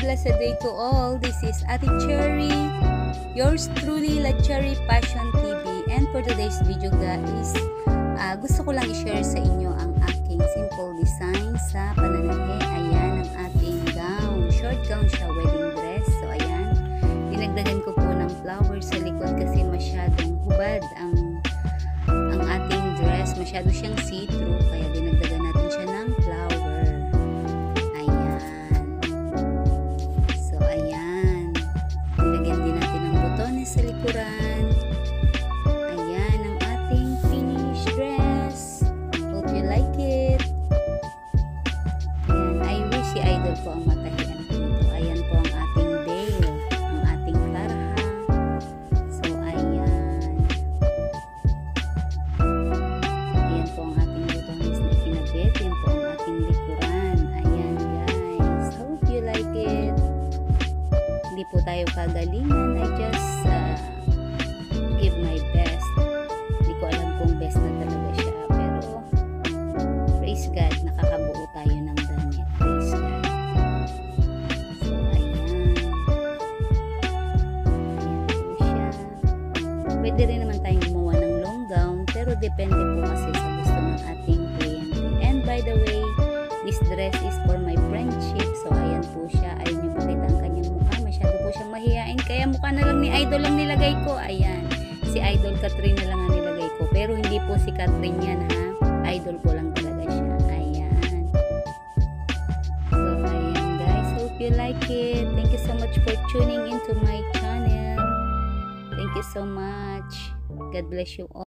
blessed day to all. This is Ate Cherry, yours truly, La Cherry Passion TV. And for today's video guys, gusto ko lang i-share sa inyo ang aking simple design sa pananahe. Ayan ang ating gown. Short gown siya, wedding dress. So ayan, dinagdagan ko po ng flowers sa likod kasi masyadong hubad ang ating dress. Masyado siyang see-through, kaya dinagdagan natin siya ng flower. Ayan. So ayan, nilagyan din natin ng botones sa likuran. Ayan ang ating finished dress. Hope you like it. Ayan, I wish si Idol po ang matahian ko nito. Ayan po ang ating veil, ang ating tarha. So ayan. Ayan po ang ating botones na kinabit. Ayan po ang ating likuran. Ayan guys. Hope you like it. Hindi po tayo kagalingan. I just give my best. Hindi ko alam kung best na talaga siya. Pero praise God, nakakabuo tayo ng damit. Praise God. So ayan. Ayan po siya. Pwede rin naman tayong gumawa ng long gown. Pero depende po kasi sa gusto ng ating kliyente. And by the way, this dress is for my friendship. So ayan po siya. Ayaw niyo pakita ang kanyang mukha. Masyado po siyang mahihain. Kaya mukha na lang ni Idol lang nilagay ko. Ayan. Si Idol Catherine na lang ang nilagay ko. Pero hindi po si Catherine yan ha. Idol ko lang talaga siya. Ayan. So ayan guys. Hope you like it. Thank you so much for tuning into my channel. Thank you so much. God bless you all.